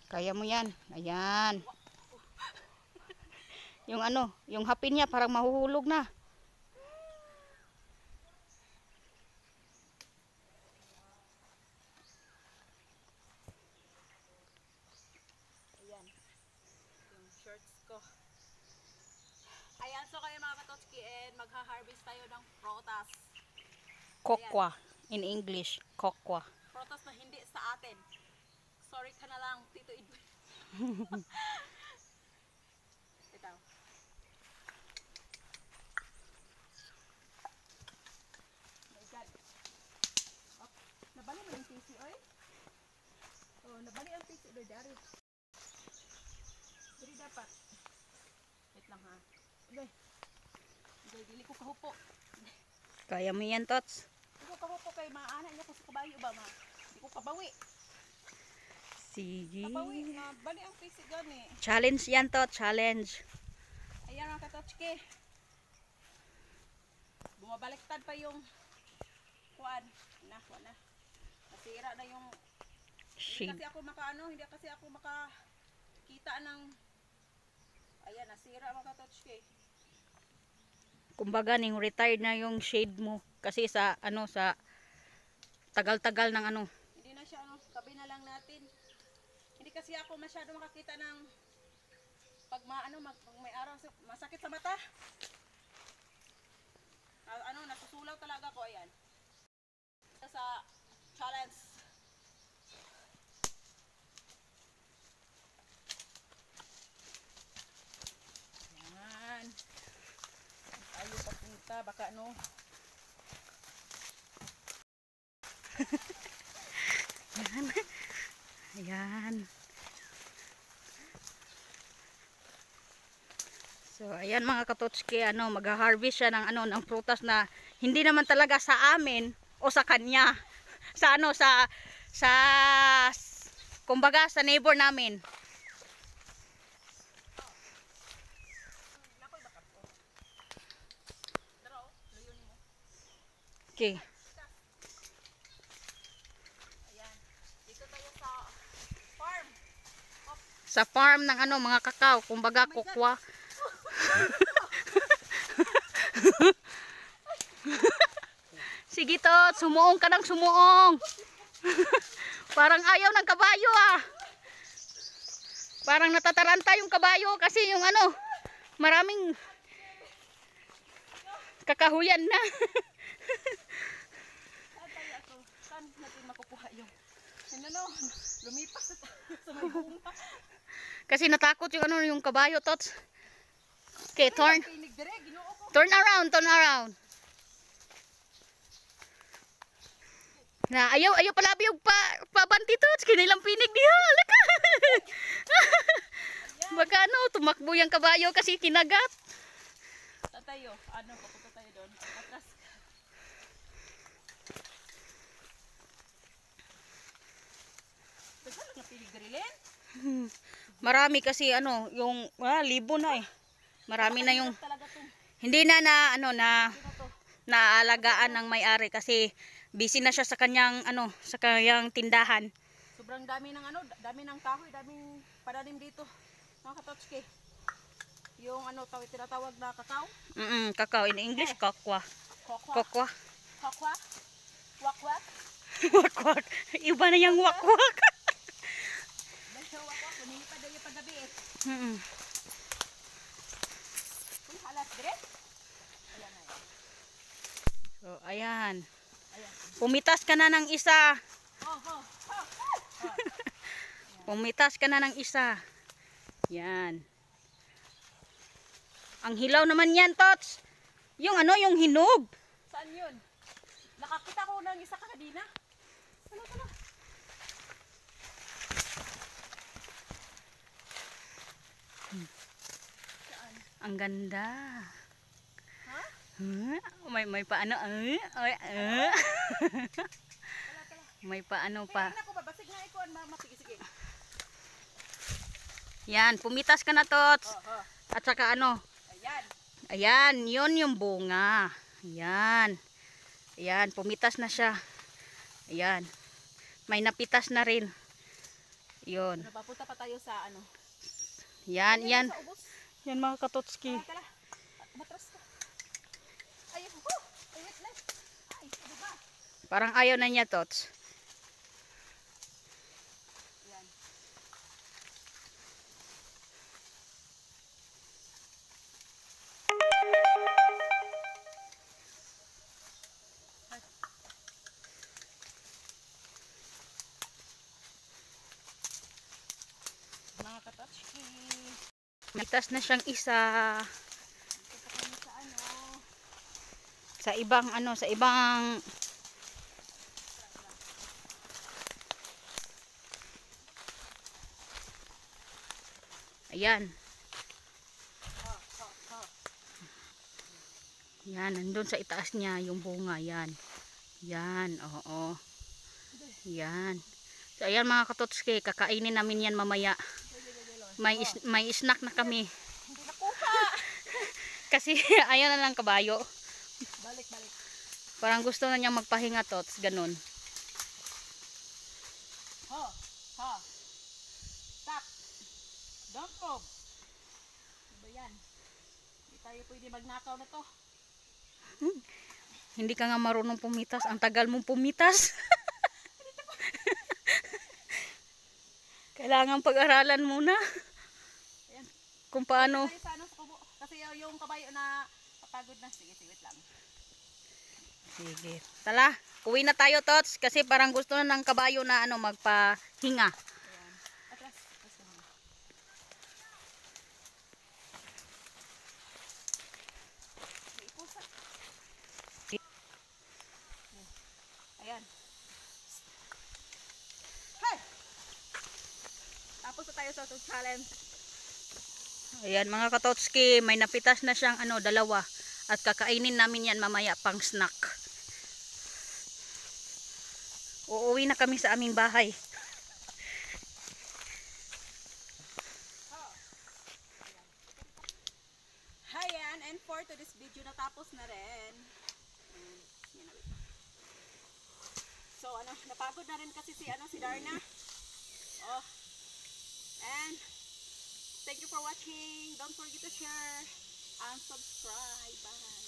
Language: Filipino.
Kaya mo yan. Ayan. Yung ano, yung hapin niya parang mahuhulog na. Ayan. Yung shorts ko. Ayan, so kayo mga katotski, and magha-harvest tayo ng protas. Kokwa. In English, kokwa. Protas na hindi sa atin. Sorry ka na lang, Tito Edwin. Ito. My God. Oh, nabali mo yung PC, oy? Oh, nabali ang PC, oy, dari. Dari dapat. Wait lang ha. Okay. Okay, dili ko kahupo. Kaya mo yan, Tots. Dili ko kahupo kay maaana niya ko sa kabayo ba, ma? Di ko kabawi. Sige. Kabawi, nabali ang PC gani. Challenge yan, Tots. Challenge. Ayan mga katotski. Bumabaliktad pa yung kuan. Wala. Nasira na yung Shade. hindi kasi ako makakita ng ayan, nasira mga katotski. Kumbaga, ning retired na yung shade mo. Kasi sa, ano, sa tagal-tagal ng ano. Hindi na siya, tabi na lang natin. Hindi kasi ako masyado makakita ng pag may araw, masakit sa mata. Nasusulaw talaga ko, ayan. Sa challenge. Ayan. Tayo papunta, baka Ayan. So, ayan mga katotski, mag-harvest siya ng prutas na hindi naman talaga sa amin o sa kanya. Sa kumbaga sa neighbor namin. Okay. ayan. Dito tayo sa farm. Sa farm ng mga kakao, kumbaga kokwa. Sige Tot, sumuong ka ng sumuong. Parang ayaw ng kabayo ah. Parang natataranta yung kabayo kasi yung maraming kakahuyan na. Saan natin makukuha yung lumipas na tayo sa may bunga. Kasi natakot yung kabayo, Tots. Okay, turn around. Na ayaw palabi yung pabanti, Tots. Kinilang pinig diha. Laka. Baka tumakbo yung kabayo kasi kinagat. Tatayo, papunta tayo doon. Atras. Basta lang napilig garilin? Marami kasi yung libo na eh. Marami na yung Talaga to. hindi na naalagaan ng may-ari kasi busy na siya sa kanyang tindahan. Sobrang dami ng kahoy, daming pananim dito. Mga katotski. Yung tinatawag na kakao. Kakao in English, kokwa. Kokwa. Wakwak. Wakwak. Iba na yung wakwak. Dahil wakwak, pa daw yung paggabi eh. Alas dire? Ayan na yan. So, ayan. Pumitas ka na ng isa. Pumitas ka na ng isa. Yan. Ang hilaw naman yan, Tots. Yung hinog. Saan yun? Nakakita ko ng isa kanina. Ano? Ang ganda. Ha? May paano? May paano pa. Ako ba? Basig na ikaw. Sige. Yan, pumitas ka na, Tots. At saka Ayan. Ayan, yun yung bunga. Ayan. Ayan, pumitas na siya. Ayan. May napitas na rin. Yun. Papunta pa tayo sa ano. Yan, yan. Sa ubos. Yan mga katotski. Tala. Matras ka. Ay, oh! Ay, wait lang. Ay, diba? Parang ayaw na niya, Tots. Yan. Mga katotski. Mitas na siyang isa. Ito pa kami sa ano. Sa ibang ano, sa ibang ayan. Yan, nandun sa itaas niya yung bunga, yan. Yan, oo. Yan. So, ayan mga katotski, kakainin namin yan mamaya. May snack na kami. Hindi nakuha. Kasi ayaw na lang kabayo. Balik, balik. Parang gusto na niyang magpahinga, Tots, ganun. Ha, ha. Stop. Don't move. Ano ba yan? Hindi tayo pwede magnakaw na to. Hindi ka nga marunong pumitas. Ang tagal mong pumitas. Kailangan pag-aralan muna. Ayan. Kung paano. Tayo sa ano, sa kubo. Kasi yung kabayo na kapagod na. Sige, sige, wait lang. Sige. Tala, uwi na tayo, Tots. Kasi parang gusto na ng kabayo na ano, magpahinga. Ayan. Atras. Atras ka muna. May ipusa. Ayan. Hey! Tapos na tayo sa itong challenge. Ayan mga katotski, may napitas na siyang ano, dalawa. At kakainin namin yan mamaya pang snack. Uuwi na kami sa aming bahay. Ayan, and for today's video, natapos na rin. So, ano, napagod na rin kasi si Darna. Oh. And, thank you for watching. Don't forget to share and subscribe. Bye.